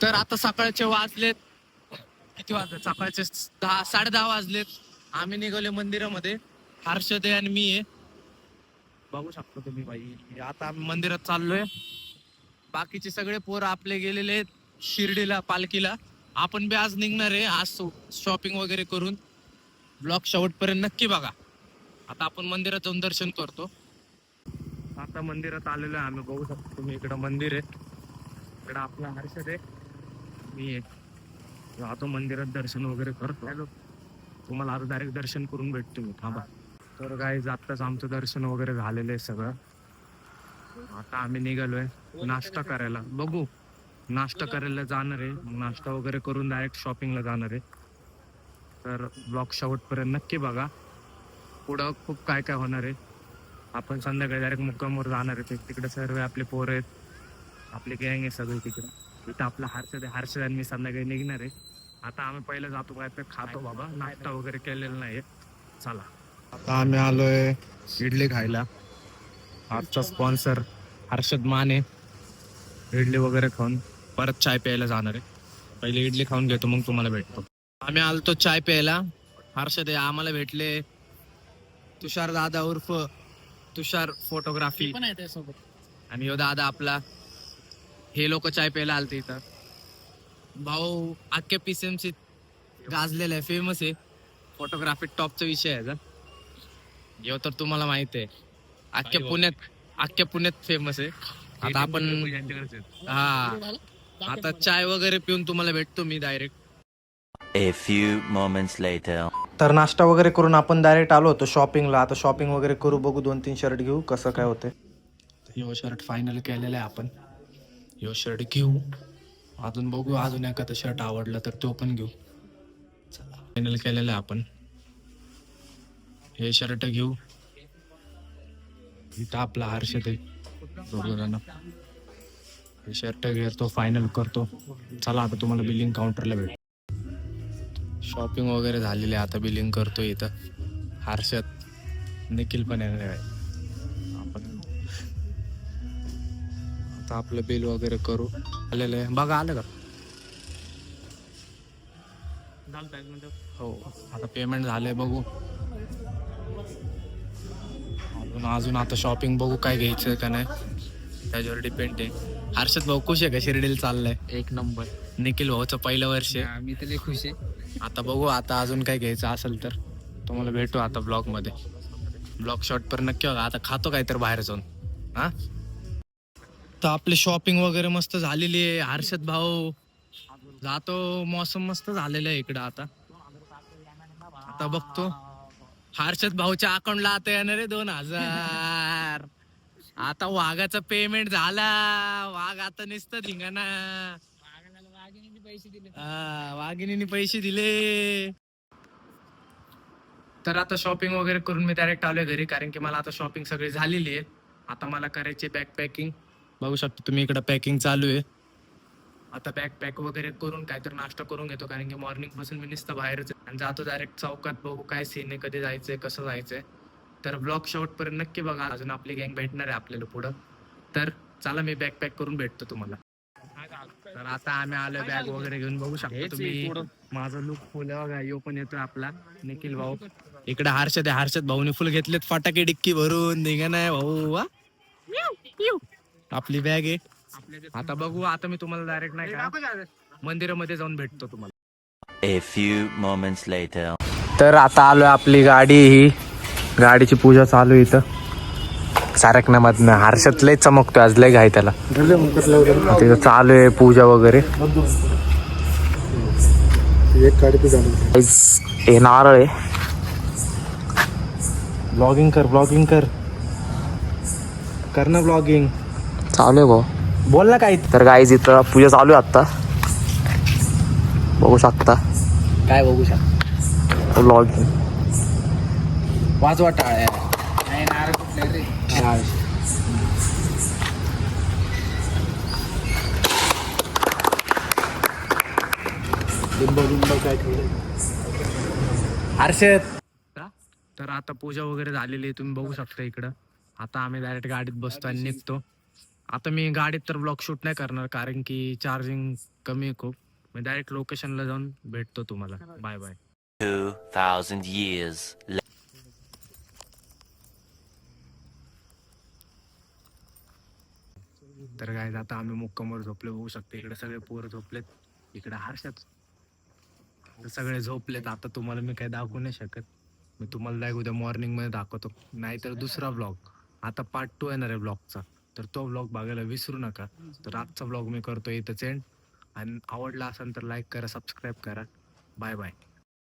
तर आता सकाळचे वाजलेत किती वाजले? सकाळचे 10-10:30 वाजलेत. आम्ही निघाले मंदिरामध्ये. हर्षद आहे आणि मी आहे. बघू शकतो तुम्ही बाई. आता आम्ही मंदिरात चाललोय. बाकीचे सगळे पोरं आपले गेलेले आहेत शिर्डीला पालखीला. आपण बी आज निघणार आहे. आज शॉपिंग वगैरे करून ब्लॉग शेवटपर्यंत नक्की बघा. आता आपण मंदिरात जाऊन दर्शन करतो. आता मंदिरात आलेलो आहे आम्ही. बघू शकतो तुम्ही इकडं मंदिर आहे. इकडं आपला हर्षद आहे, मी आहे. जातो मंदिरात दर्शन वगैरे करतो. तुम्हाला आता डायरेक्ट दर्शन करून भेटतो मी. थांबा. तर गाईज आत्ताच आमचं दर्शन वगैरे झालेलं आहे सगळं. आता आम्ही निघालोय नाश्ता करायला. बघू नाश्ता करायला जाणार आहे. मग नाश्ता वगैरे करून डायरेक्ट शॉपिंगला जाणार आहे. तर ब्लॉग शेवटपर्यंत नक्की बघा. पुढं खूप काय काय होणार आहे. आपण संध्याकाळी डायरेक्ट मुक्कामवर जाणार आहे. तिकडे सर्व आपले पोर आहेत, आपले गँग आहे सगळे तिकडे. इथं आपला हर्षद आणि मी संध्याकाळी निघणार आहे. आता आम्ही पहिलं जातो काय तर खातो बाबा. नाश्ता वगैरे केलेला नाही. चला आता आम्ही आलोय इडली खायला. आजचा स्पॉन्सर हर्षद माने. इडली वगैरे खाऊन परत चाय प्यायला जाणार आहे. पहिले इडली खाऊन घेतो मग तुम्हाला भेटतो. आम्ही आलतो चाय प्यायला. हर्षद आहे, आम्हाला भेटले तुषार दादा उर्फ तुषार फोटोग्राफी पण आहे त्यासोबत. आणि यो दादा आपला. हे लोक चाय प्यायला आलते इथं. भाऊ अख्ख्या PCMC गाजलेला आहे, फेमस आहे. फोटोग्राफी टॉपचा विषय आहे. यो तर तुम्हाला माहित आहे अख्ख्या पुण्यात फेमस आहे. आता आपण आता चाय वगैरे पिऊन तुम्हाला भेटतो मी direct. A few moments later. तर नाश्ता वगैरे करून आपण डायरेक्ट आलो होतो शॉपिंगला. आता शॉपिंग वगैरे करू, बघू 2-3 शर्ट घेऊ कसं काय होते. यो शर्ट फायनल केलेला आहे आपण. यो शर्ट घेऊ. अजून बघू अजून एखादा शर्ट आवडला तर तो पण घेऊ. फायनल केलेला आहे आपण. हे शर्ट घेऊ. इथं आपला हर्षद आहे बरोबर ना. हे शर्ट घेतो फायनल करतो. चला आता तुम्हाला बिलिंग काउंटरला भेट. शॉपिंग वगैरे झालेली आहे. आता बिलिंग करतो इथं. हर्षद निखिल पण येणार आहे. आपण आता आपलं बिल वगैरे करू. आलेलं आहे बघा. आलं का? हो आता पेमेंट झालंय. बघू अजून आता शॉपिंग बघू काय घ्यायचं का नाही त्याच्यावर डिपेंड आहे. हर्षद भाऊ खुश आहे का? शिर्डीला चाललंय. एक नंबर. निखिल भाऊचं पहिलं वर्ष आहे. मी तर लय खुश आहे. आता बघू आता अजून काय घ्यायचं असेल तर तुम्हाला भेटू आता ब्लॉग मध्ये. ब्लॉग शॉट पर नक्की बघा. आता खातो काय तर बाहेर जाऊन. हा तर आपली शॉपिंग वगैरे मस्त झालेली आहे. हर्षद भाऊ जातो. मौसम मस्त झालेलं आहे इकडं. आता बघतो हर्षद भाऊच्या अकाउंटला आता येणार आहे 2,000. आता वाघाचा पेमेंट झाला. वाघ आता नुसतं धिंगाणा. वाघिणीने पैसे दिले. तर आता शॉपिंग वगैरे करून मी डायरेक्ट आलोय घरी. कारण की मला आता शॉपिंग सगळी झालेली आहे. आता मला करायची बॅग पॅकिंग. बघू शकतो तुम्ही इकडं पॅकिंग चालू आहे. आता बॅग पॅक वगैरे करून काहीतरी नाश्ता करून घेतो. कारण की मॉर्निंग पासून मी नुसतं बाहेरच आणि जातो डायरेक्ट चौकात. बघू काय सीन आहे, कधी जायचंय, कसं जायचंय. तर ब्लॉग शेवटपर्यंत नक्की बघा. अजून आपली गँग भेटणार आहे आपल्याला पुढं. तर चला मी बॅग पॅक करून भेटतो तुम्हाला. तर आता आम्ही आलो बॅग वगैरे घेऊन. बघू शकतो तुम्ही माझा लुक फुल बघा. यो पण येतोय आपला निखिल भाऊ. इकडे हर्षद आहे. हर्षद भाऊने फुल घेतलेत फटाके डिक्की भरून. निघाण आहे भाऊ. आपली बॅग आहे. आता बघू. आता मी तुम्हाला डायरेक्ट नाही का मंदिरामध्ये जाऊन भेटतो तुम्हाला. A few moments later. तर आता आलोय आपली गाडी. ही गाडीची पूजा चालू आहे इथं सारकण्यामधनं. हर्षद लय चमकतोय आज. लय घाई त्याला. तिथं चालू आहे पूजा वगैरे. हे नारळ आहे. ब्लॉगिंग कर ना ब्लॉगिंग. चालू आहे भाऊ. बोल ना काही. तर गाईज इथं पूजा चालू आहे आता. बघू शकता. काय बघू शकता? ब्लॉगिंग वाजवा टाळ्या. नाही नारळ कुठले रे. काय ठेवलं हर्षद. तर आता पूजा वगैरे झालेली आहे. तुम्ही बघू शकता इकडं. आता आम्ही डायरेक्ट गाडीत बसतो आणि निघतो. आता मी गाडीत तर ब्लॉग शूट नाही करणार कारण की चार्जिंग कमी आहे खूप. मी डायरेक्ट लोकेशनला जाऊन भेटतो तुम्हाला. Bye bye. 2,000 years later. तर काय आता आम्ही मुक्कामवर झोपले बघू शकतो. इकडे सगळे पोरं झोपलेत. इकडे हर्षात सगळे झोपलेत. आता तुम्हाला मी काही दाखवू नाही शकत. मी तुम्हाला डायरेक्ट उद्या मॉर्निंग मध्ये दाखवतो. नाहीतर दुसरा ब्लॉग आता पार्ट 2 येणार आहे ब्लॉगचा. तर तो ब्लॉग बघायला विसरू नका. तर आजचा ब्लॉग मी करतो इथंच एंड. आणि आवडला असेल तर लाईक करा, सबस्क्राईब करा. Bye bye.